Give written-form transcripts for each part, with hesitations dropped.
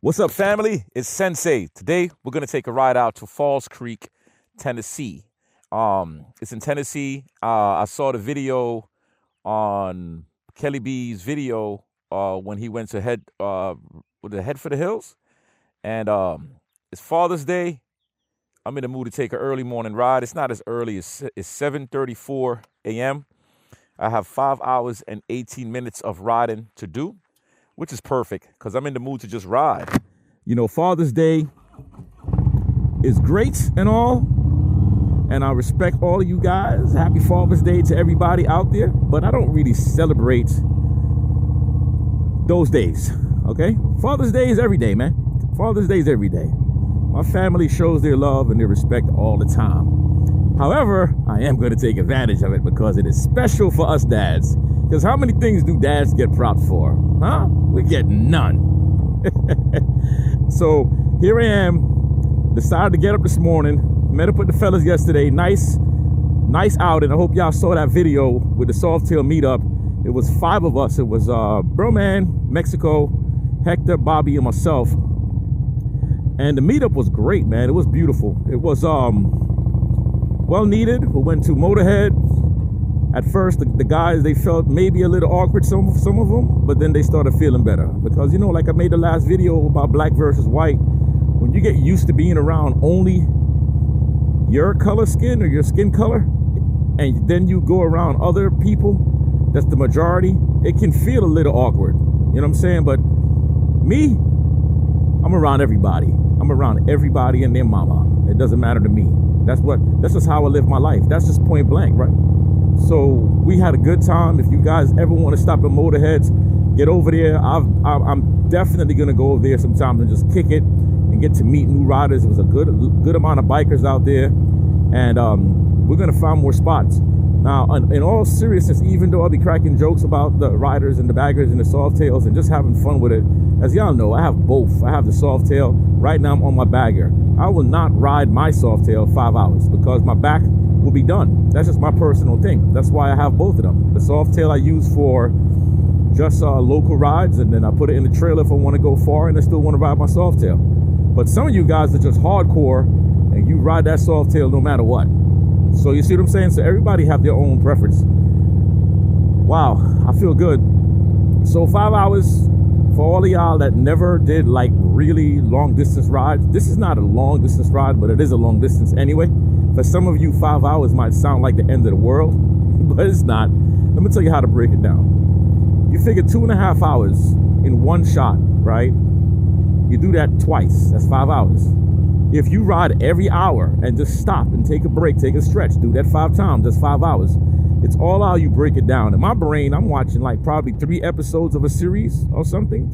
What's up, family? It's Sensei. Today, we're going to take a ride out to Falls Creek, Tennessee. It's in Tennessee. I saw the video on Kelly B's video when he went to head for the hills. And it's Father's Day. I'm in the mood to take an early morning ride. It's not as early. It's 7:34 a.m. I have 5 hours and 18 minutes of riding to do, which is perfect because I'm in the mood to just ride. You know, Father's Day is great and all, and I respect all of you guys. Happy Father's Day to everybody out there, but I don't really celebrate those days, okay? Father's Day is every day, man. Father's Day is every day. My family shows their love and their respect all the time. However, I am going to take advantage of it because it is special for us dads. Because how many things do dads get props for? Huh? We get none. So here I am. Decided to get up this morning. Met up with the fellas yesterday. Nice outing. I hope y'all saw that video with the Softail meetup. It was 5 of us. It was Broman, Mexico, Hector, Bobby, and myself. And the meetup was great, man. It was beautiful. It was well needed. We went to Motorhead. At first, the guys, they felt maybe a little awkward, some of them, but then they started feeling better. Because, you know, like I made the last video about black versus white, when you get used to being around only your color skin or your skin color, and then you go around other people, that's the majority, it can feel a little awkward. You know what I'm saying? But me, I'm around everybody. I'm around everybody and their mama. It doesn't matter to me. That's just how I live my life. That's just point blank, right? So we had a good time. If you guys ever want to stop at Motorheads, get over there. I'm definitely going to go over there sometime and just kick it and get to meet new riders. It was a good amount of bikers out there. And we're going to find more spots. Now, in all seriousness, even though I'll be cracking jokes about the riders and the baggers and the Softails and just having fun with it, as y'all know, I have both. I have the Softail. Right now, I'm on my bagger. I will not ride my Softail 5 hours because my back will be done. That's just my personal thing. That's why I have both of them. The Softail I use for just local rides, and then I put it in the trailer if I want to go far and I still want to ride my Softail. But some of you guys are just hardcore and you ride that Softail no matter what. So you see what I'm saying? So everybody have their own preference. Wow, I feel good. So 5 hours for all of y'all that never did like really long distance rides. This is not a long distance ride, but it is a long distance anyway. For some of you, 5 hours might sound like the end of the world, but it's not. Let me tell you how to break it down. You figure 2.5 hours in one shot, right? You do that twice, that's 5 hours. If you ride every hour and just stop and take a break, take a stretch, do that 5 times, that's 5 hours. It's all how you break it down. In my brain, I'm watching like probably 3 episodes of a series or something,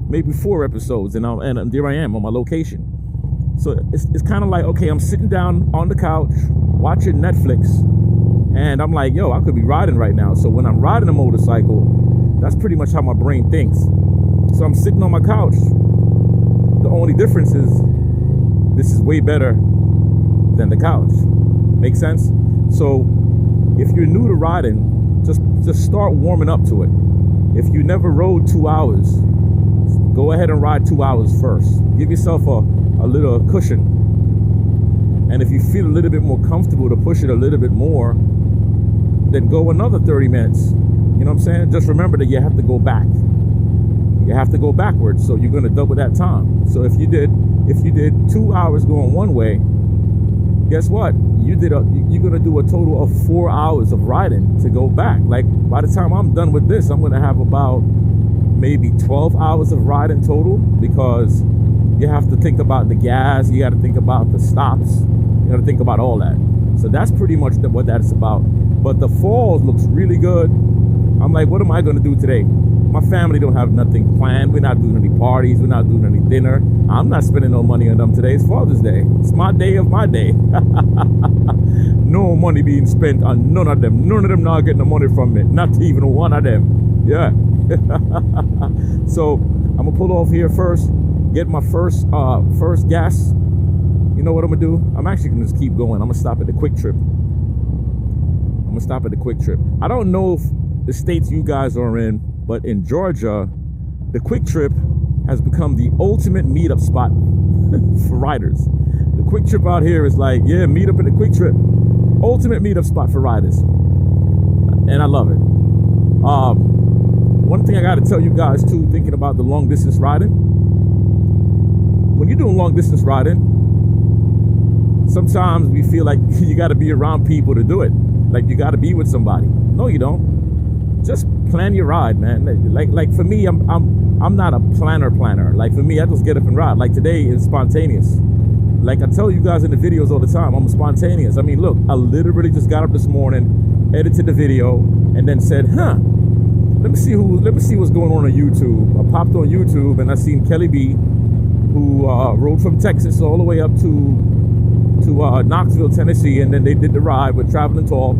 maybe 4 episodes, and there I am on my location. So it's kind of like, okay, I'm sitting down on the couch watching Netflix, and I'm like, yo, I could be riding right now. So when I'm riding a motorcycle, that's pretty much how my brain thinks. So I'm sitting on my couch. The only difference is this is way better than the couch. Make sense? So if you're new to riding, just start warming up to it. If you never rode 2 hours, go ahead and ride 2 hours first. Give yourself a little cushion. And if you feel a little bit more comfortable to push it a little bit more, then go another 30 minutes. You know what I'm saying? Just remember that you have to go back. You have to go backwards, so you're going to double that time. So if you did 2 hours going one way, guess what? You're going to do a total of 4 hours of riding to go back. Like by the time I'm done with this, I'm going to have about maybe 12 hours of riding total, because you have to think about the gas, you got to think about the stops, you got to think about all that. So that's pretty much what that's about. But the falls looks really good. I'm like, what am I going to do today? My family don't have nothing planned. We're not doing any parties. We're not doing any dinner. I'm not spending no money on them today. It's Father's Day. It's my day of my day. No money being spent on none of them. None of them not getting the money from me. Not even one of them. Yeah. So I'm going to pull off here first. Get my first gas. You know what I'm going to do? I'm actually going to just keep going. I'm going to stop at the Quick Trip. I don't know if the states you guys are in, but in Georgia, the Quick Trip has become the ultimate meetup spot for riders. The Quick Trip out here is like, yeah, meet up at the Quick Trip. Ultimate meetup spot for riders. And I love it. One thing I got to tell you guys too, thinking about the long distance riding. When you're doing long distance riding, sometimes we feel like you got to be around people to do it. Like you got to be with somebody. No, you don't. Just plan your ride, man. Like for me, I'm not a planner. Like for me, I just get up and ride. Like today is spontaneous. Like I tell you guys in the videos all the time, I'm spontaneous. I mean, look, I literally just got up this morning, edited the video, and then said, let me see what's going on YouTube. I popped on YouTube and I seen Kelly B, who rode from Texas all the way up to Knoxville, Tennessee, and then they did the ride with Traveling Tall.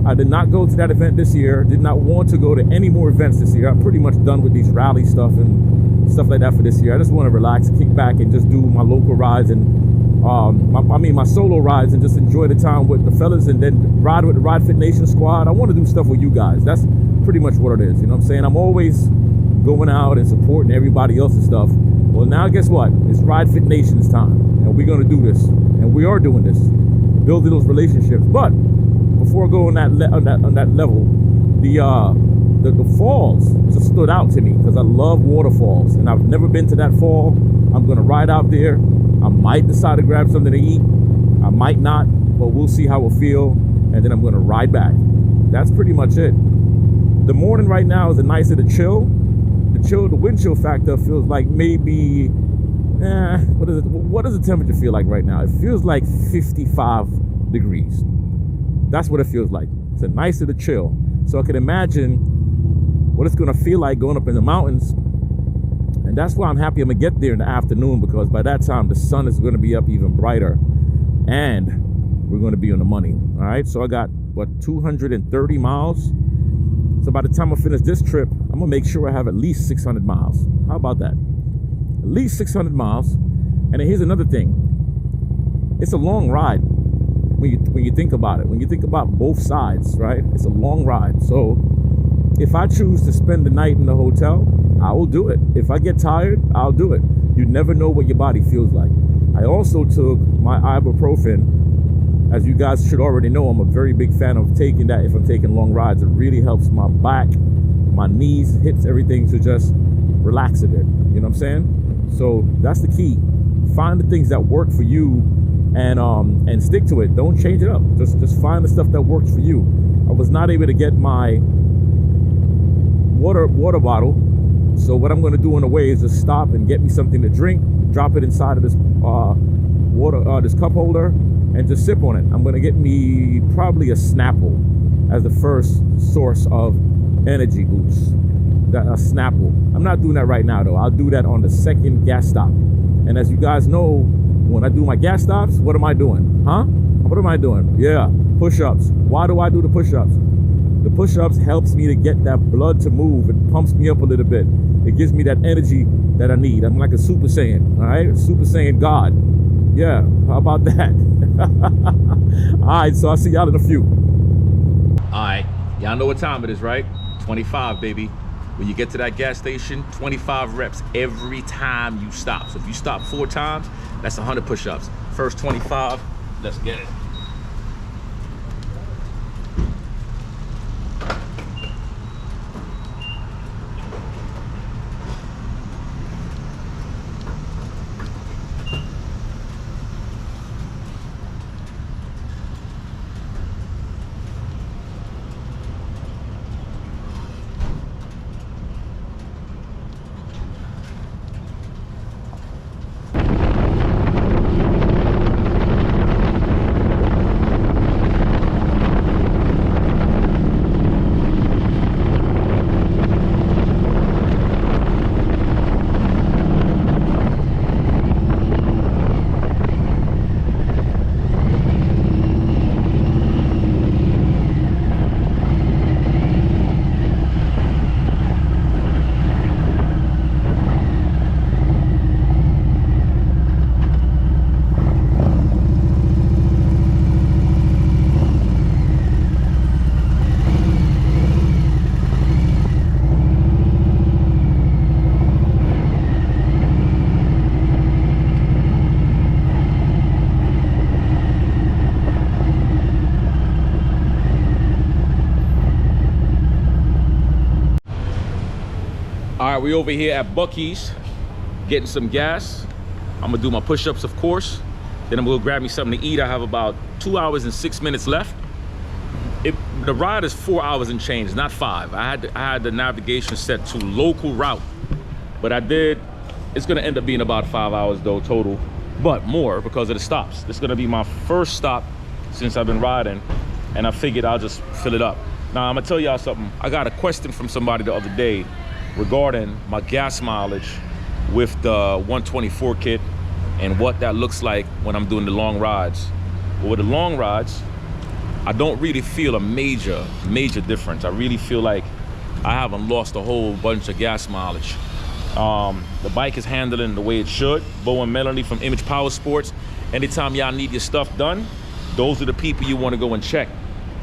I did not go to that event this year. Did not want to go to any more events this year. I'm pretty much done with these rally stuff and stuff like that for this year. I just want to relax, kick back, and just do my local rides and my solo rides and just enjoy the time with the fellas, and then ride with the Ride Fit Nation squad. I want to do stuff with you guys. That's pretty much what it is. You know what I'm saying? I'm always going out and supporting everybody else's stuff. Well, now guess what? It's Ride Fit Nation's time, and we're going to do this, and we are doing this, building those relationships. But before I go on that level, the falls just stood out to me because I love waterfalls, and I've never been to that fall. I'm going to ride out there. I might decide to grab something to eat. I might not, but we'll see how we'll feel, and then I'm going to ride back. That's pretty much it. The morning right now is a nicer to chill. The wind chill factor feels like maybe, what does the temperature feel like right now? It feels like 55 degrees. That's what it feels like. It's a nicer to chill. So I can imagine what it's going to feel like going up in the mountains. And that's why I'm happy I'm going to get there in the afternoon, because by that time the sun is going to be up even brighter and we're going to be on the money. All right. So I got, 230 miles. So by the time I finish this trip, I'm going to make sure I have at least 600 miles. How about that? At least 600 miles. And then here's another thing. It's a long ride when you think about it. When you think about both sides, right? It's a long ride. So if I choose to spend the night in the hotel, I will do it. If I get tired, I'll do it. You never know what your body feels like. I also took my ibuprofen. As you guys should already know, I'm a very big fan of taking that if I'm taking long rides. It really helps my back, my knees, hips, everything to just relax a bit. You know what I'm saying? So that's the key. Find the things that work for you and stick to it. Don't change it up. Just find the stuff that works for you. I was not able to get my water bottle. So what I'm going to do on the way is just stop and get me something to drink, drop it inside of this this cup holder, and just sip on it. I'm going to get me probably a Snapple as the first source of energy boost. A Snapple. I'm not doing that right now though. I'll do that on the second gas stop. And as you guys know, when I do my gas stops, what am I doing? What am I doing? Yeah, push-ups. Why do I do the push-ups? The push-ups helps me to get that blood to move. It pumps me up a little bit. It gives me that energy that I need. I'm like a Super Saiyan, all right? Super Saiyan God. Yeah, how about that? All right, so I'll see y'all in a few. All right, y'all know what time it is, right? 25, baby. When you get to that gas station, 25 reps every time you stop. So if you stop 4 times, that's 100 push-ups. First 25, let's get it. we over here at Buc-ee's getting some gas. I'm gonna do my push-ups, of course. Then I'm gonna grab me something to eat. I have about 2 hours and 6 minutes left. The ride is 4 hours and change, not 5. I had the navigation set to local route, but it's gonna end up being about 5 hours though total, but more because of the stops. This is gonna be my first stop since I've been riding, and I figured I'll just fill it up. Now I'm gonna tell y'all something. I got a question from somebody the other day regarding my gas mileage with the 124 kit and what that looks like when I'm doing the long rides. But with the long rides, I don't really feel a major difference. I really feel like I haven't lost a whole bunch of gas mileage. The bike is handling the way it should. Bo and Melanie from Image Power Sports. Anytime y'all need your stuff done, those are the people you want to go and check.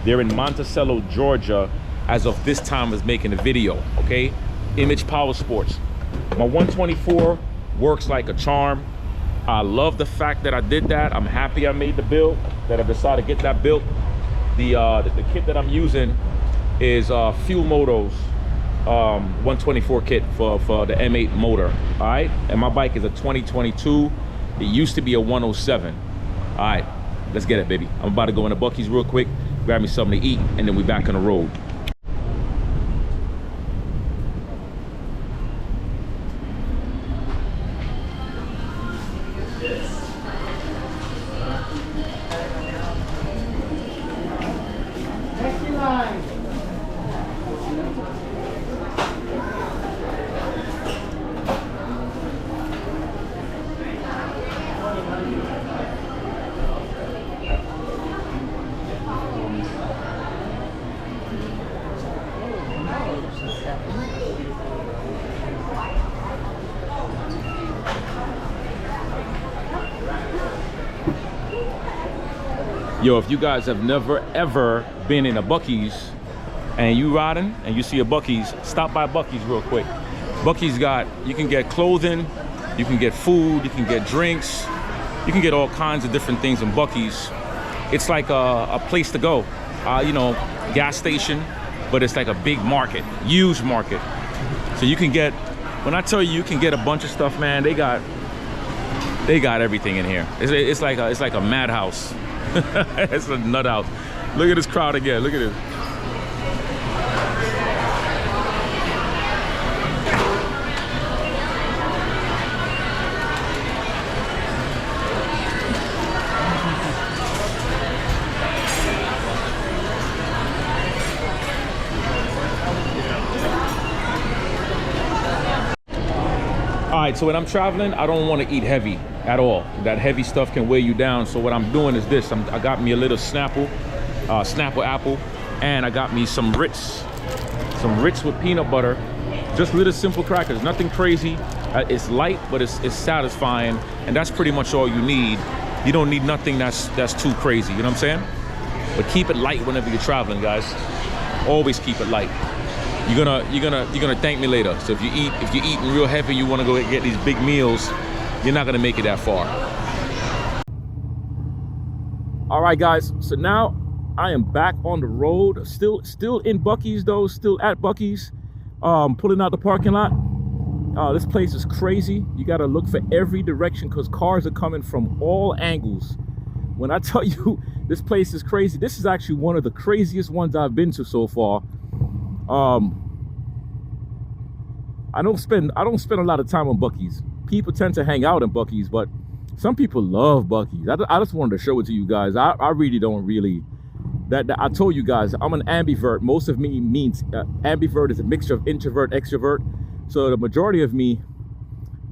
They're in Monticello, Georgia, as of this time is making the video, okay? Image Power Sports. My 124 works like a charm. I love the fact that I did that. I'm happy I made the build, that I decided to get that built. The kit that I'm using is Fuel Moto's 124 kit for the M8 motor, all right? And my bike is a 2022. It used to be a 107. All right, let's get it, baby. I'm about to go into Buc-ee's real quick, grab me something to eat, and then we back on the road. Yo, if you guys have never ever been in a Buc-ee's and you riding and you see a Buc-ee's, stop by Buc-ee's real quick. Buc-ee's you can get clothing, you can get food, you can get drinks, you can get all kinds of different things in Buc-ee's. It's like a place to go, you know, gas station, but it's like a big market, huge market. So you can get, when I tell you can get a bunch of stuff, man, they got everything in here. It's like a madhouse. It's a nut house. Look at this crowd again. Look at this. All right, so when I'm traveling, I don't want to eat heavy at all. That heavy stuff can weigh you down. So what I'm doing is this. I got me a little Snapple apple, and I got me some Ritz with peanut butter. Just little simple crackers, nothing crazy. It's light, but it's satisfying, and that's pretty much all you need. You don't need nothing that's too crazy. You know what I'm saying? But keep it light whenever you're traveling, guys. Always keep it light. You're gonna thank me later. So if you're eating real heavy, you want to go get these big meals, you're not gonna make it that far. All right, guys. So now I am back on the road. Still in Buc-ee's though. Still at Buc-ee's. Pulling out the parking lot. This place is crazy. You gotta look for every direction because cars are coming from all angles. When I tell you this place is crazy, this is actually one of the craziest ones I've been to so far. I don't spend a lot of time on Buc-ee's. People tend to hang out in Buc-ee's, but some people love Buc-ee's. I just wanted to show it to you guys. I really don't really. That I told you guys, I'm an ambivert. Most of me means ambivert is a mixture of introvert, extrovert. So the majority of me,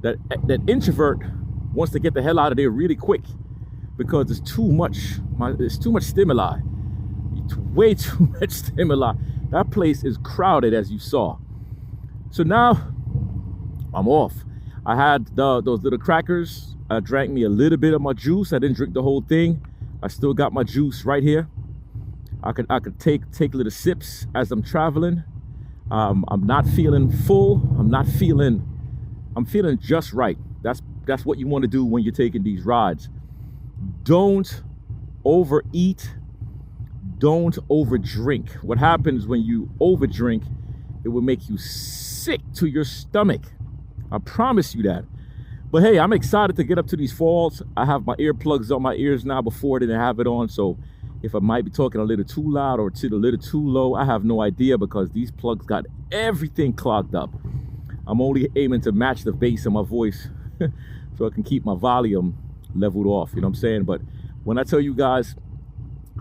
that introvert wants to get the hell out of there really quick because it's too much. It's too much stimuli. It's way too much stimuli. That place is crowded, as you saw. So now I'm off. I had those little crackers. I drank me a little bit of my juice. I didn't drink the whole thing. I still got my juice right here. I could take little sips as I'm traveling. I'm not feeling full. I'm feeling just right. That's what you want to do when you're taking these rides. Don't overeat. Don't overdrink. What happens when you overdrink It will make you sick to your stomach. I promise you that. But hey, I'm excited to get up to these falls. I have my earplugs on my ears now. Before I didn't have it on, so if I might be talking a little too loud or a little too low, I have no idea, because these plugs got everything clogged up. I'm only aiming to match the bass in my voice so I can keep my volume leveled off, you know what I'm saying? But when I tell you guys,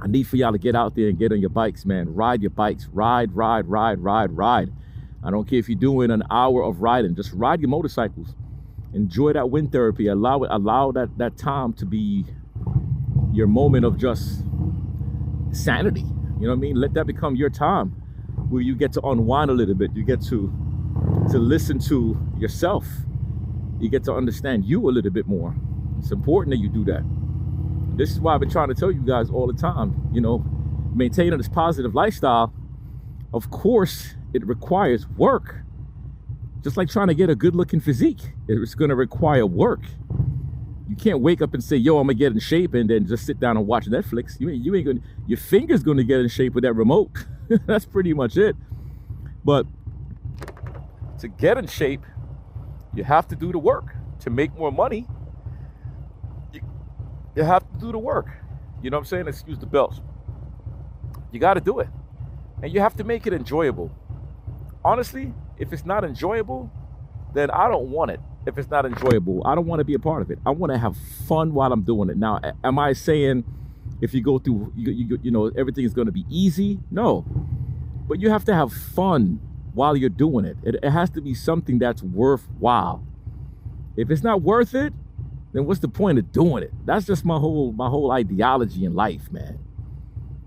I need for y'all to get out there and get on your bikes, man. Ride your bikes. Ride. I don't care if you're doing an hour of riding. Just ride your motorcycles. Enjoy that wind therapy. Allow that time to be your moment of just sanity. You know what I mean? Let that become your time where you get to unwind a little bit. You get to listen to yourself. You get to understand you a little bit more. It's important that you do that. This is why I've been trying to tell you guys all the time, you know, maintaining this positive lifestyle, of course, it requires work. Just like trying to get a good looking physique, it's going to require work. You can't wake up and say, yo, I'm gonna get in shape, and then just sit down and watch Netflix. You ain't gonna, your finger's gonna get in shape with that remote. That's pretty much it. But to get in shape, you have to do the work. To make more money, you have to do the work. You know what I'm saying? Excuse the bells. You got to do it. And you have to make it enjoyable. Honestly, if it's not enjoyable, then I don't want it. If it's not enjoyable, I don't want to be a part of it. I want to have fun while I'm doing it. Now, am I saying if you go through, you know, everything is going to be easy? No. But you have to have fun while you're doing it. It has to be something that's worthwhile. If it's not worth it, then what's the point of doing it? That's just my whole ideology in life, man.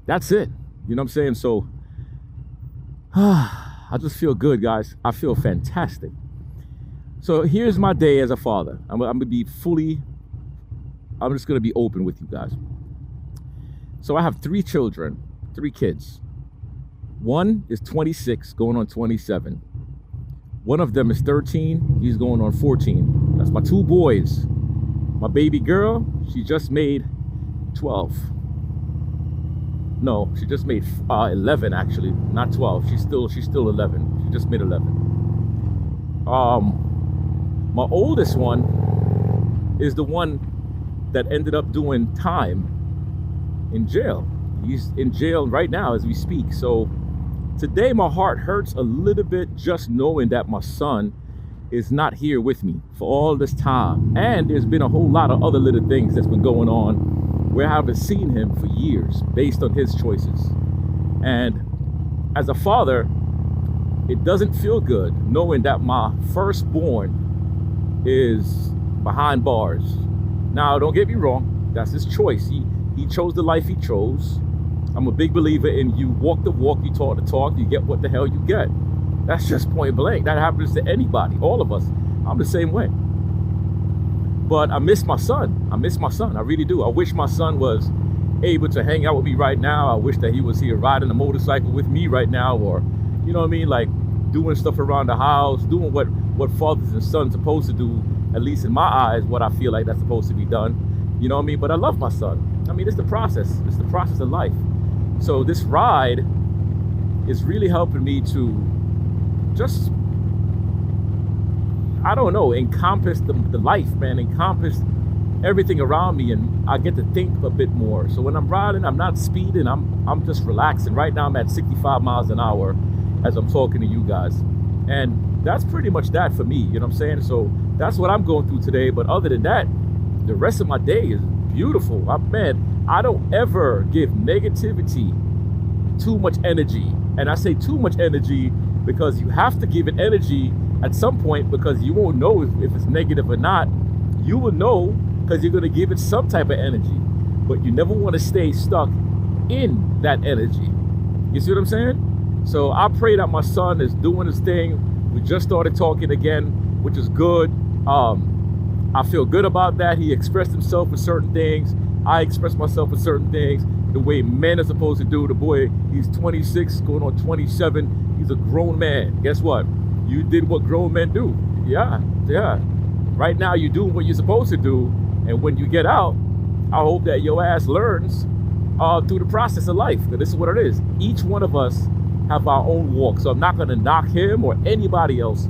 That's it. You know what I'm saying? So I just feel good, guys. I feel fantastic. So here's my day as a father. I'm just going to be open with you guys. So I have 3 children, 3 kids. One is 26, going on 27. One of them is 13, he's going on 14. That's my 2 boys. My baby girl, she just made 12. No, she just made 11 actually, not 12. She's still 11. She just made 11. My oldest one is the one that ended up doing time in jail. He's in jail right now as we speak. So today my heart hurts a little bit just knowing that my son is not here with me for all this time. And there's been a whole lot of other little things that's been going on where I haven't seen him for years based on his choices. And as a father, it doesn't feel good knowing that my firstborn is behind bars. Now, don't get me wrong, that's his choice. He chose the life he chose. I'm a big believer in you walk the walk, you talk the talk, you get what the hell you get. That's just point blank. That happens to anybody, all of us. I'm the same way. But I miss my son. I really do. I wish my son was able to hang out with me right now. I wish that he was here riding a motorcycle with me right now, or, you know what I mean, like doing stuff around the house, doing what fathers and sons supposed to do, at least in my eyes, what I feel like that's supposed to be done. You know what I mean? But I love my son. I mean, it's the process. It's the process of life. So this ride is really helping me to just, I don't know, encompass the life, man, encompass everything around me, and I get to think a bit more. So when I'm riding, I'm not speeding, I'm just relaxing. Right now I'm at 65 miles an hour as I'm talking to you guys. And that's pretty much that for me, you know what I'm saying? So that's what I'm going through today. But other than that, the rest of my day is beautiful. Man, I don't ever give negativity too much energy. And I say too much energy because you have to give it energy at some point, because you won't know if it's negative or not. You will know because you're going to give it some type of energy. But you never want to stay stuck in that energy. You see what I'm saying? So I pray that my son is doing his thing. We just started talking again, which is good. I feel good about that. He expressed himself with certain things. I expressed myself with certain things the way men are supposed to do. The boy, he's 26, going on 27. He's a grown man. Guess what? You did what grown men do. Yeah. Right now, you're doing what you're supposed to do. And when you get out, I hope that your ass learns through the process of life. Because this is what it is. Each one of us have our own walk. So I'm not gonna knock him or anybody else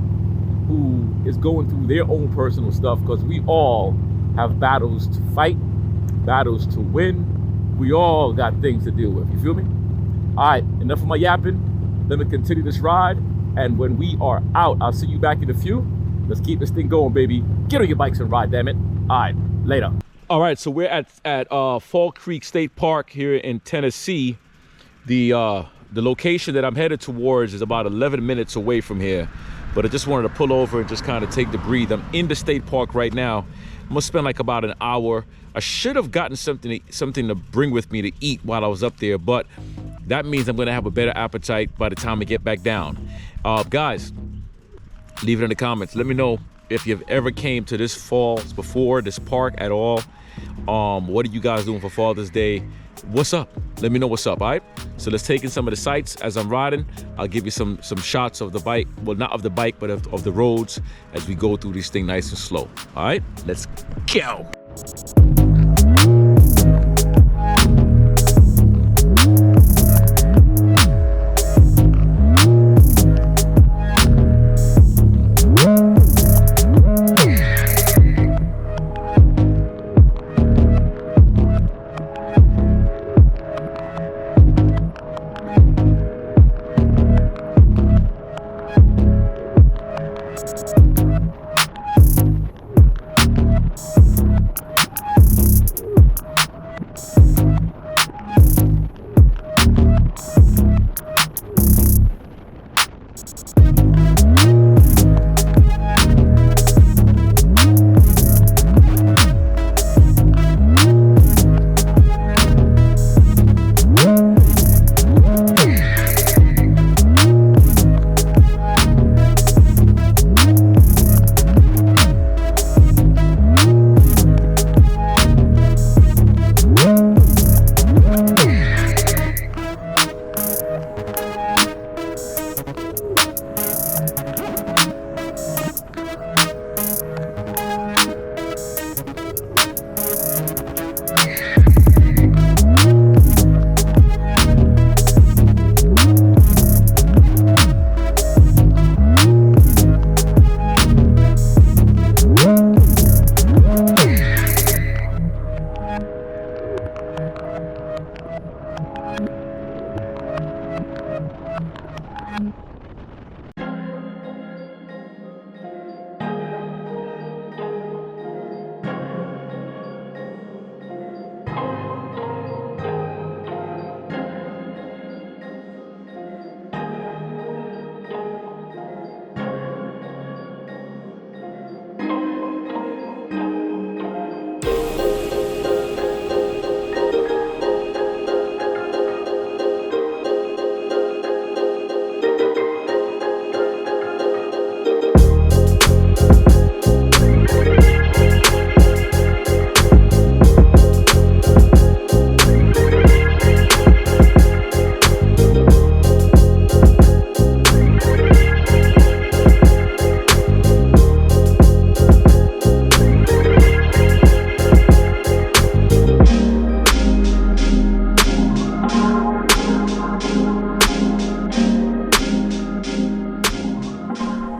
who is going through their own personal stuff, because we all have battles to fight, battles to win. We all got things to deal with, you feel me? All right, enough of my yapping. Let me continue this ride, and when we are out, I'll see you back in a few. Let's keep this thing going, baby. Get on your bikes and ride, damn it. All right, later. All right, so we're at Fall Creek State Park here in Tennessee. The location that I'm headed towards is about 11 minutes away from here, but I just wanted to pull over and just kind of take the breathe. I'm in the state park right now. I'm gonna spend like about an hour. I should have gotten something to bring with me to eat while I was up there, but that means I'm gonna have a better appetite by the time I get back down. Guys, leave it in the comments. Let me know if you've ever came to this falls before, this park at all. What are you guys doing for Father's Day? What's up? Let me know what's up, all right? So let's take in some of the sights as I'm riding. I'll give you some shots of the bike. Well, not of the bike, but of the roads as we go through this thing nice and slow. All right, let's go.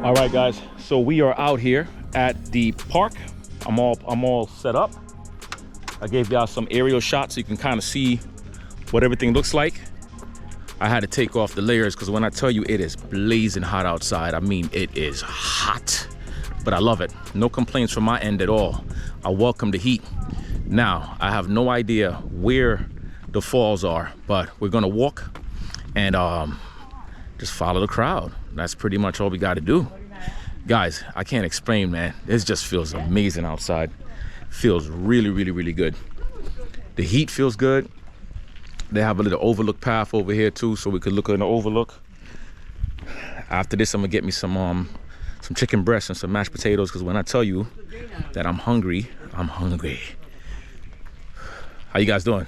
All right, guys, so we are out here at the park. I'm all set up. I gave y'all some aerial shots so you can kind of see what everything looks like. I had to take off the layers because when I tell you it is blazing hot outside, I mean it is hot, but I love it. No complaints from my end at all. I welcome the heat. Now, I have no idea where the falls are, but we're gonna walk and just follow the crowd. That's pretty much all we got to do. Guys, I can't explain, man. It just feels amazing outside. Feels really, really, really good. The heat feels good. They have a little overlook path over here too, so we could look in the overlook. After this, I'm gonna get me some chicken breasts and some mashed potatoes, because when I tell you that I'm hungry, I'm hungry. How you guys doing?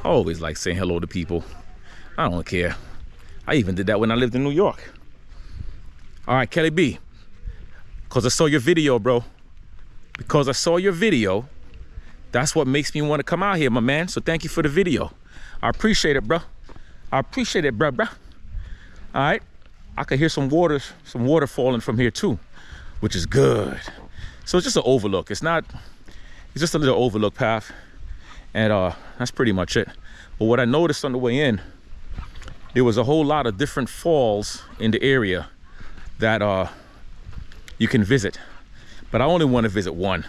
I always like saying hello to people. I don't care. I even did that when I lived in New York. All right, Kelly B, because I saw your video, bro. Because I saw your video, that's what makes me want to come out here, my man. So thank you for the video. I appreciate it, bro. I appreciate it, bro. All right. I could hear some water falling from here too, which is good. So it's just an overlook. It's just a little overlook path. And that's pretty much it. But what I noticed on the way in, there was a whole lot of different falls in the area that you can visit. But I only want to visit one.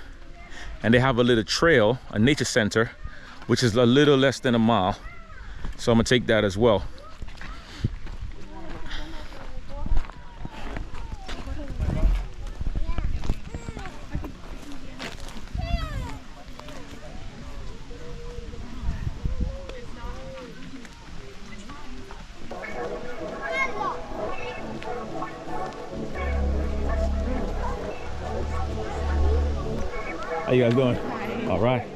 And they have a little trail, a nature center, which is a little less than a mile. So I'm gonna take that as well. How you guys doing? All right.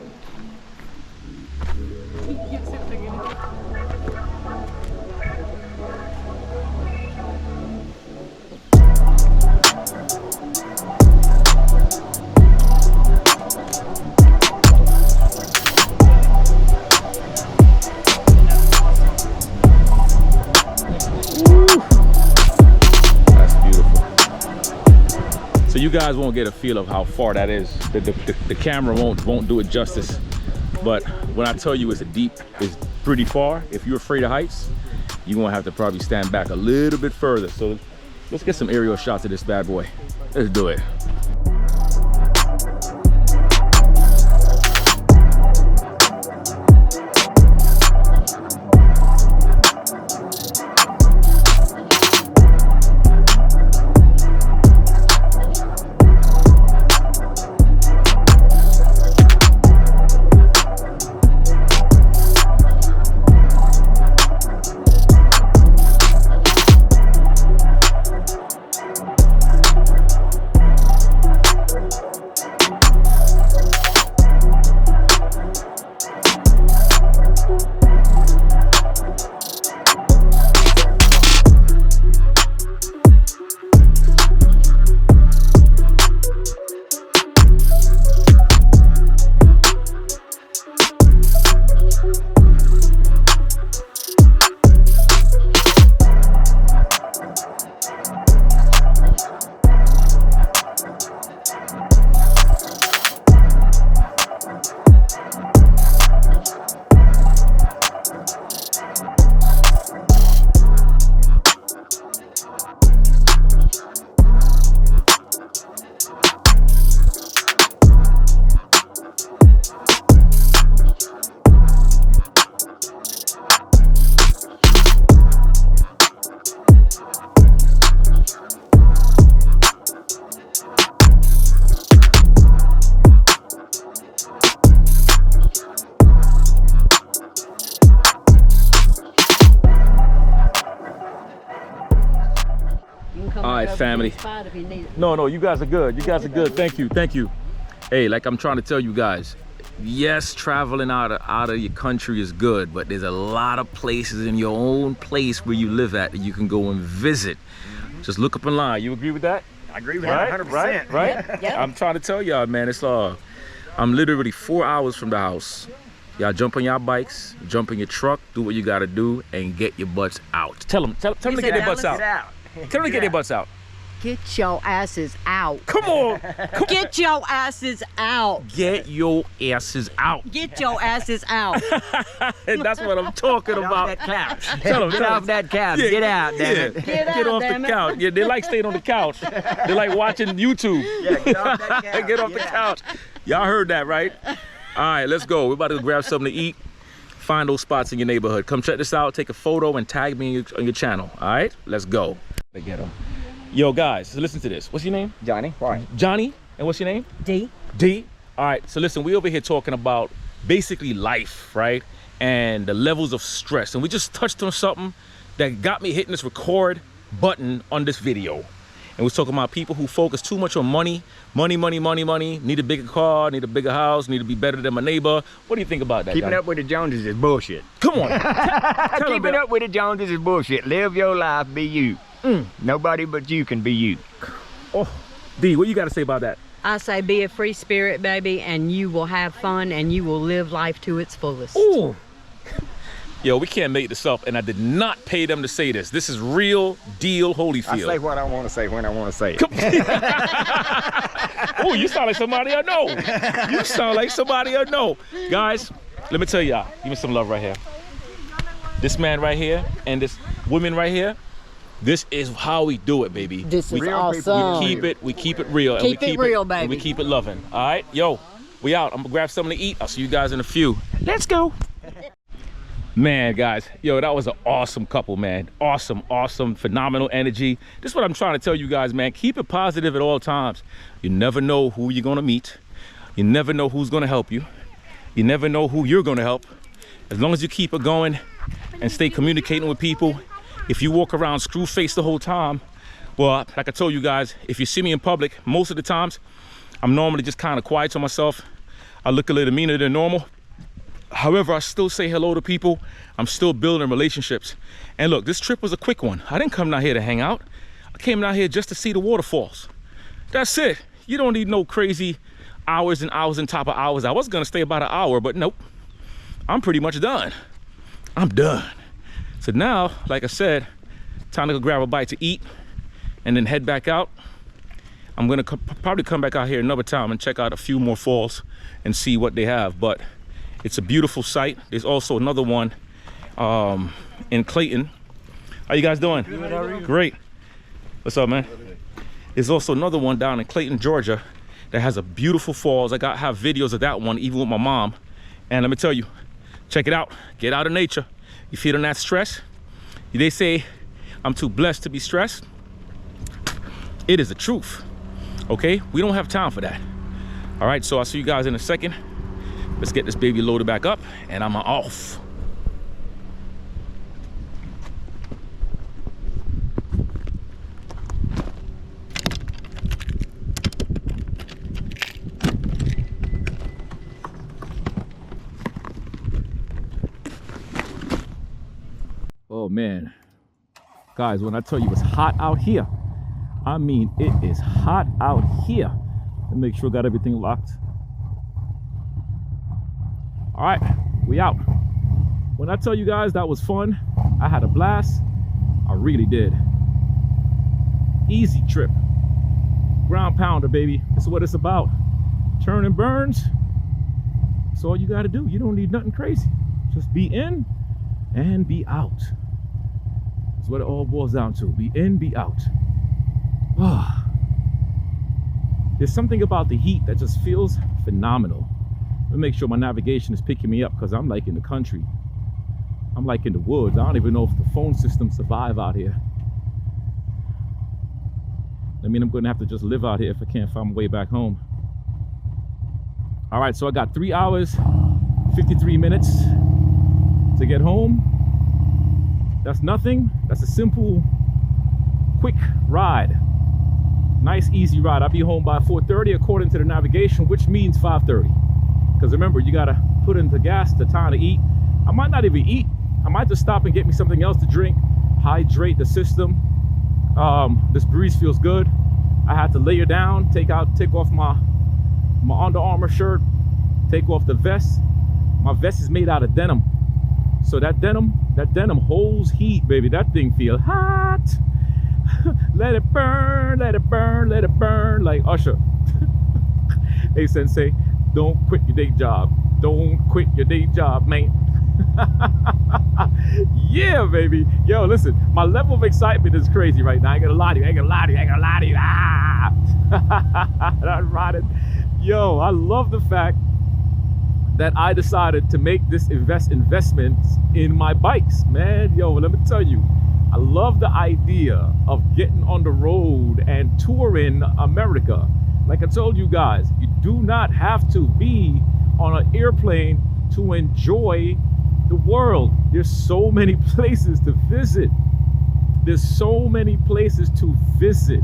You guys won't get a feel of how far that is. The camera won't do it justice. But when I tell you it's pretty far, if you're afraid of heights, you're gonna have to probably stand back a little bit further. So let's get some aerial shots of this bad boy. Let's do it. Family. No, you guys are good. You guys are good. Thank you. Hey, like I'm trying to tell you guys, yes, traveling out of your country is good, but there's a lot of places in your own place where you live at that you can go and visit. Just look up in line. You agree with that? I agree with that 100%. Right? Yep. I'm trying to tell y'all, man, it's I'm literally 4 hours from the house. Y'all jump on y'all bikes, jump in your truck, do what you gotta do, and get your butts out. Tell them to get their butts out. Tell them to get their butts out. Get your asses out. Come on. Get your asses out. Get your asses out. Get your asses out. And that's what I'm talking about. Get off that couch. Get off that couch. Yeah, get out, damn it. Get off the couch. Yeah, they like staying on the couch. They like watching YouTube. Yeah, get off that couch. Get off the couch. Y'all heard that, right? All right, let's go. We're about to grab something to eat. Find those spots in your neighborhood. Come check this out. Take a photo and tag me on your channel. All right, let's go. Get them. Yo, guys, so listen to this. What's your name? Johnny. Why? Johnny. And what's your name? D. D. All right, so listen, we over here talking about basically life, right? And the levels of stress. And we just touched on something that got me hitting this record button on this video. And we're talking about people who focus too much on money, need a bigger car, need a bigger house, need to be better than my neighbor. What do you think about that? Keeping Johnny? up with the Joneses is bullshit. Come on. Keeping up with the Joneses is bullshit. Live your life, be you. Nobody but you can be you. Oh, D, what you got to say about that? I say be a free spirit, baby, and you will have fun and you will live life to its fullest. Ooh. Yo, we can't make this up, and I did not pay them to say this. This is real deal Holyfield. I say what I want to say when I want to say it. Oh, you sound like somebody I know. You sound like somebody I know. Guys, let me tell y'all, give me some love right here. This man right here and this woman right here, this is how we do it, baby. This is Real awesome. We keep it real. And Keep we it real, baby. And we keep it loving. All right, yo, we out. I'm gonna grab something to eat. I'll see you guys in a few. Let's go. Man, guys, yo, that was an awesome couple, man. Awesome, phenomenal energy. This is what I'm trying to tell you guys, man. Keep it positive at all times. You never know who you're gonna meet. You never know who's gonna help you. You never know who you're gonna help. As long as you keep it going and stay communicating with people. If you walk around screw-faced the whole time, well, like I told you guys, if you see me in public, most of the times, I'm normally just kind of quiet to myself. I look a little meaner than normal. However, I still say hello to people. I'm still building relationships. And look, this trip was a quick one. I didn't come down here to hang out. I came down here just to see the waterfalls. That's it. You don't need no crazy hours and hours on top of hours. I was gonna stay about an hour, but nope. I'm pretty much done. I'm done. So now, like I said, time to go grab a bite to eat and then head back out. I'm gonna probably come back out here another time and check out a few more falls and see what they have. But it's a beautiful sight. There's also another one in Clayton. How you guys doing? Good, how are you? Great. What's up, man? There's also another one down in Clayton, Georgia that has a beautiful falls. I have videos of that one, even with my mom. And let me tell you, check it out. Get out of nature. You feeling that stress? They say I'm too blessed to be stressed. It is the truth, okay? We don't have time for that. All right, so I'll see you guys in a second. Let's get this baby loaded back up and I'm off. Oh man, guys, when I tell you it's hot out here, I mean it is hot out here. Let me make sure I got everything locked. All right, we out. When I tell you guys that was fun, I had a blast. I really did. Easy trip. Ground pounder, baby. This is what it's about. Turn and burns. That's all you got to do. You don't need nothing crazy. Just be in and be out. That's what it all boils down to. Be in, be out. There's something about the heat that just feels phenomenal. Let me make sure my navigation is picking me up because I'm like in the country. I'm like in the woods. I don't even know if the phone systems survive out here. I mean, I'm going to have to just live out here if I can't find my way back home. All right, so I got 3 hours, 53 minutes to get home. That's nothing. That's a simple, quick ride. Nice, easy ride. I'll be home by 4:30 according to the navigation, which means 5:30. Because remember, you gotta put in the gas, the time to eat. I might not even eat. I might just stop and get me something else to drink, hydrate the system. This breeze feels good. I had to layer down, take off my Under Armour shirt, take off the vest. My vest is made out of denim. So that denim holds heat, baby. That thing feels hot. Let it burn, let it burn, let it burn, like Usher. Hey, Sensei. Don't quit your day job. Don't quit your day job, man. Yeah, baby. Yo, listen, my level of excitement is crazy right now. I ain't gonna lie to you. Ah! I'm riding. Yo, I love the fact that I decided to make this investment in my bikes, man. Yo, let me tell you, I love the idea of getting on the road and touring America. Like I told you guys, you do not have to be on an airplane to enjoy the world. There's so many places to visit. There's so many places to visit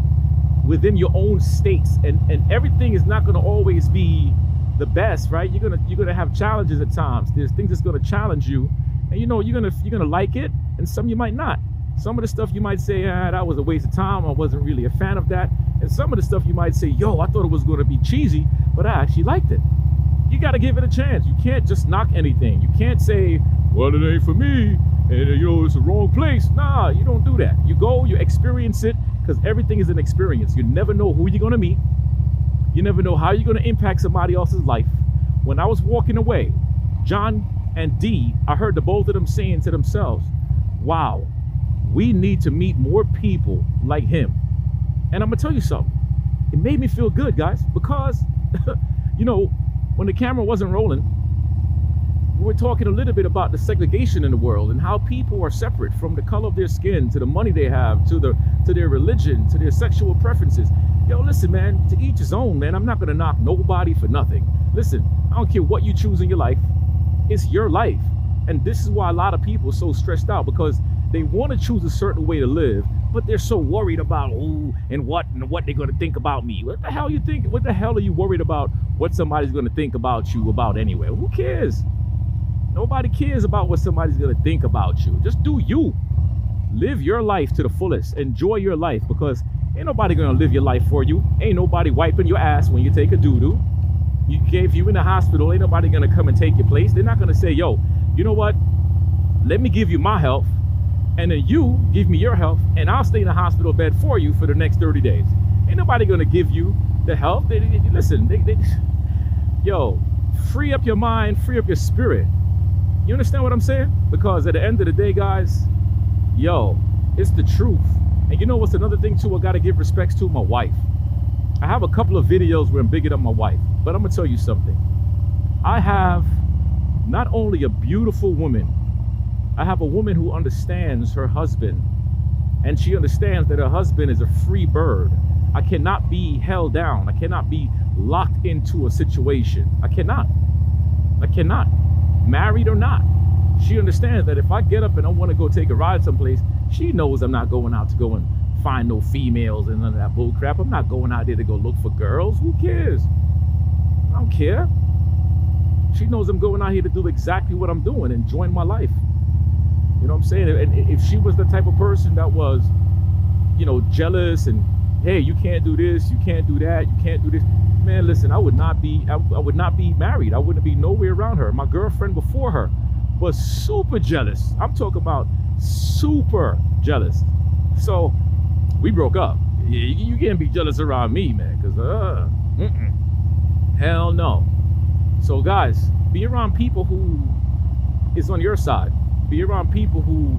within your own states, and everything is not going to always be the best, right? You're gonna have challenges at times. There's things that's going to challenge you, and you know you're gonna like it, and some you might not. Some of the stuff you might say, that was a waste of time. I wasn't really a fan of that. And some of the stuff you might say, yo, I thought it was going to be cheesy, but I actually liked it. You got to give it a chance. You can't just knock anything. You can't say well, it ain't for me, and you know, it's the wrong place. Nah, you don't do that. You go, you experience it, because everything is an experience. You never know who you're gonna meet. You never know how you're gonna impact somebody else's life. When I was walking away, John and Dee, I heard the both of them saying to themselves, wow, we need to meet more people like him. And I'm gonna tell you something. It made me feel good, guys, because, you know, when the camera wasn't rolling, we were talking a little bit about the segregation in the world and how people are separate from the color of their skin, to the money they have, to their religion, to their sexual preferences. Yo, listen, man, to each his own, man. I'm not gonna knock nobody for nothing. Listen, I don't care what you choose in your life. It's your life. And this is why a lot of people are so stressed out, because they want to choose a certain way to live, but they're so worried about what they're going to think about me. What the hell you think? What the hell are you worried about what somebody's going to think about you about anyway? Who cares? Nobody cares about what somebody's going to think about you. Just do you. Live your life to the fullest. Enjoy your life, because ain't nobody going to live your life for you. Ain't nobody wiping your ass when you take a doo-doo. If you in the hospital, ain't nobody going to come and take your place. They're not going to say, yo, you know what? Let me give you my health, and then you give me your health, and I'll stay in the hospital bed for you for the next 30 days. Ain't nobody going to give you the health. Listen, yo, free up your mind, free up your spirit. You understand what I'm saying? Because at the end of the day, guys, yo, it's the truth. And you know what's another thing too? I got to give respects to my wife. I have a couple of videos where I'm bigging up my wife, but I'm gonna tell you something. I have not only a beautiful woman, I have a woman who understands her husband, and she understands that her husband is a free bird. I cannot be held down. I cannot be locked into a situation. I cannot. Married or not. She understands that if I get up and I want to go take a ride someplace, she knows I'm not going out to go and find no females and none of that bull crap. I'm not going out there to go look for girls. Who cares? I don't care. She knows I'm going out here to do exactly what I'm doing, enjoying my life. You know what I'm saying? And if she was the type of person that was, you know, jealous and, hey, you can't do this, you can't do that, you can't do this, man, listen, I would not be married. I wouldn't be nowhere around her. My girlfriend before her was super jealous. I'm talking about super jealous. So we broke up. You can't be jealous around me, man, because hell no. So guys, be around people who is on your side. Be around people who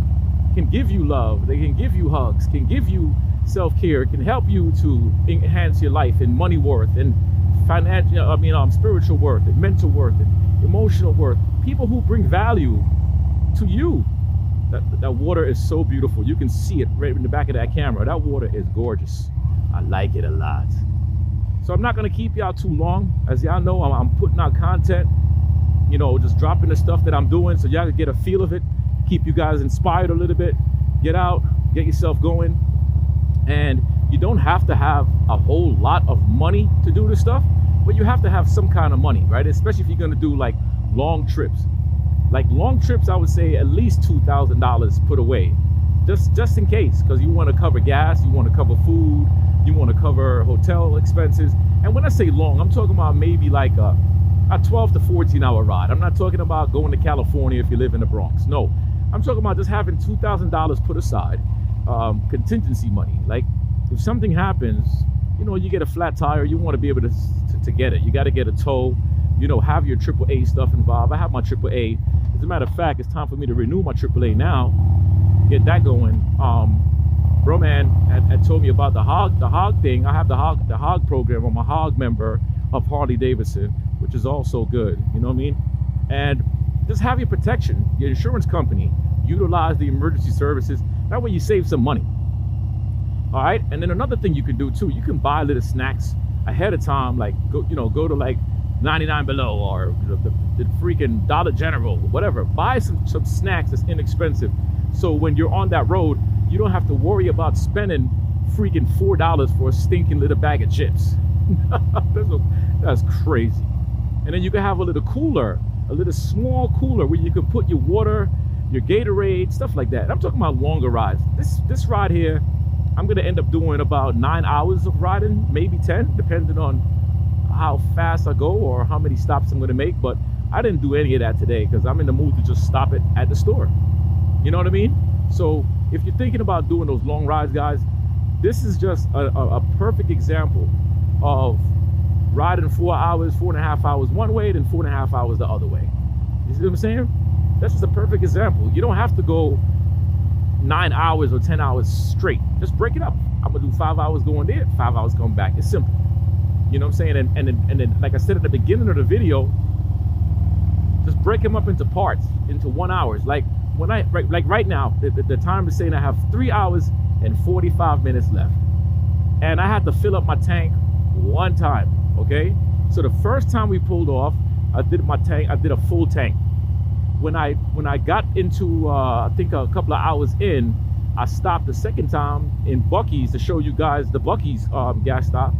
can give you love, they can give you hugs, can give you self-care, can help you to enhance your life in money worth and financial, spiritual worth and mental worth and emotional worth. People who bring value to you. That water is so beautiful. You can see it right in the back of that camera. That water is gorgeous. I like it a lot. So I'm not going to keep y'all too long. As y'all know, I'm putting out content, you know, just dropping the stuff that I'm doing so y'all can get a feel of it, keep you guys inspired a little bit. Get out, get yourself going. And you don't have to have a whole lot of money to do this stuff, but you have to have some kind of money, right? Especially if you're going to do like long trips. Like long trips, I would say at least $2,000 put away, just in case, because you want to cover gas, you want to cover food, you want to cover hotel expenses. And when I say long, I'm talking about maybe like a 12 to 14 hour ride. I'm not talking about going to California if you live in the Bronx. No, I'm talking about just having $2,000 put aside, contingency money. Like if something happens, you know, you get a flat tire, you want to be able to get it. You got to get a tow. You know, have your AAA stuff involved. I have my AAA. As a matter of fact, it's time for me to renew my AAA now. Get that going. Bro man had told me about the hog thing. I have the hog program. I'm a hog member of Harley Davidson, which is also good. You know what I mean? And just have your protection. Your insurance company. Utilize the emergency services. That way you save some money. All right. And then another thing you can do too. You can buy little snacks ahead of time. Like go to like 99 Below or the freaking Dollar General, whatever. Buy some snacks that's inexpensive, so when you're on that road, you don't have to worry about spending freaking $4 for a stinking little bag of chips. That's crazy. And then you can have a little cooler, a little small cooler where you can put your water, your Gatorade, stuff like that. I'm talking about longer rides. This ride here, I'm gonna end up doing about 9 hours of riding, maybe 10, depending on how fast I go or how many stops I'm going to make. But I didn't do any of that today because I'm in the mood to just stop it at the store. You know what I mean? So if you're thinking about doing those long rides, guys, this is just a perfect example of riding 4 hours, 4.5 hours one way, then 4.5 hours the other way. You see what I'm saying? That's just a perfect example. You don't have to go 9 hours or 10 hours straight. Just break it up. I'm gonna do 5 hours going there, 5 hours coming back. It's simple. You know what I'm saying? And then, like I said at the beginning of the video, just break them up into parts, into 1 hour. Like when right now, the time is saying I have 3 hours and 45 minutes left, and I had to fill up my tank one time. Okay, so the first time we pulled off, I did a full tank. When I got into I think a couple of hours in, I stopped the second time in Buc-ee's to show you guys the Buc-ee's gas stop.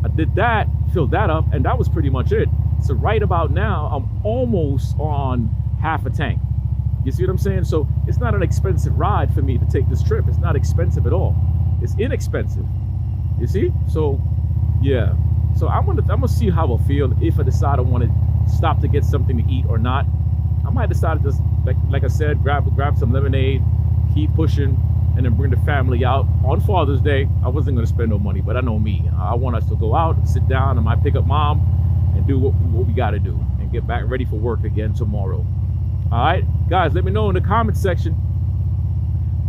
I did that, filled that up, and that was pretty much it. So right about now, I'm almost on half a tank. You see what I'm saying? So it's not an expensive ride for me to take this trip. It's not expensive at all. It's inexpensive. You see? So yeah. So I'm gonna see how I feel if I decide I want to stop to get something to eat or not. I might decide to just, like I said, grab some lemonade, keep pushing, and then bring the family out on Father's Day. I wasn't gonna spend no money, but I know me. I want us to go out, sit down. I might pick up mom and do what we gotta do and get back ready for work again tomorrow. All right, guys, let me know in the comment section,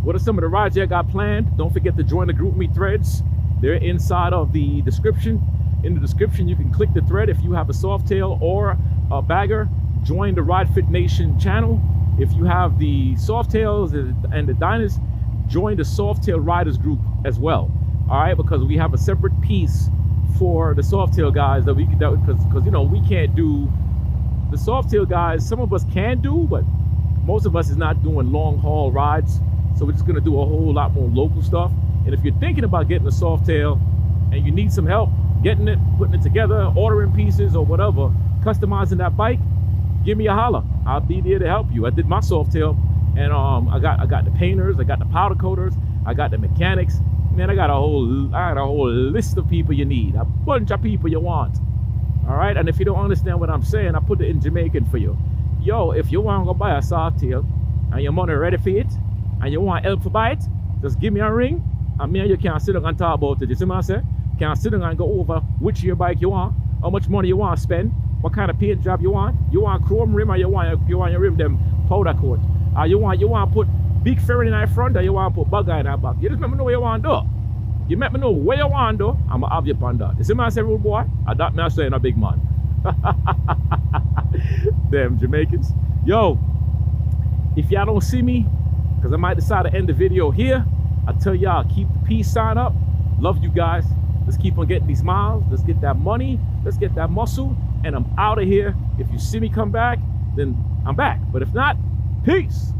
what are some of the rides you got planned? Don't forget to join the GroupMe threads. They're inside of the description. In the description, you can click the thread if you have a Softail or a bagger. Join the Ride Fit Nation channel. If you have the Softails and the Diners, join the Softail Riders group as well. All right, because we have a separate piece for the Softail guys that we can, because you know, we can't do the Softail guys. Some of us can do, but most of us is not doing long haul rides. So we're just gonna do a whole lot more local stuff. And if you're thinking about getting a Softail and you need some help getting it, putting it together, ordering pieces or whatever, customizing that bike, give me a holler. I'll be there to help you. I did my Softail, and I got the painters, I got the powder coaters, I got the mechanics. Man, I got a whole list of people you need, a bunch of people you want. All right, and if you don't understand what I'm saying, I put it in Jamaican for you. Yo, if you want to go buy a Softail and your money ready for it, and you want help to buy it, just give me a ring, and me and you can sit down and talk about it. You see what I say? Can sit down and go over which your bike you want, how much money you want to spend, what kind of paint job you want chrome rim, or you want your rim them powder coat, or you want to put big fairing in the front, or you want to put Buc-ee in the back. You just let me know what you want to do. You let me know where you want to do, I'm gonna have you on that. You see what I say, rude boy? I that me I saying a big man. Damn Jamaicans. Yo, if y'all don't see me, because I might decide to end the video here, I tell y'all, keep the peace sign up. Love you guys. Let's keep on getting these miles. Let's get that money. Let's get that muscle. And I'm out of here. If you see me come back, then I'm back. But if not, peace.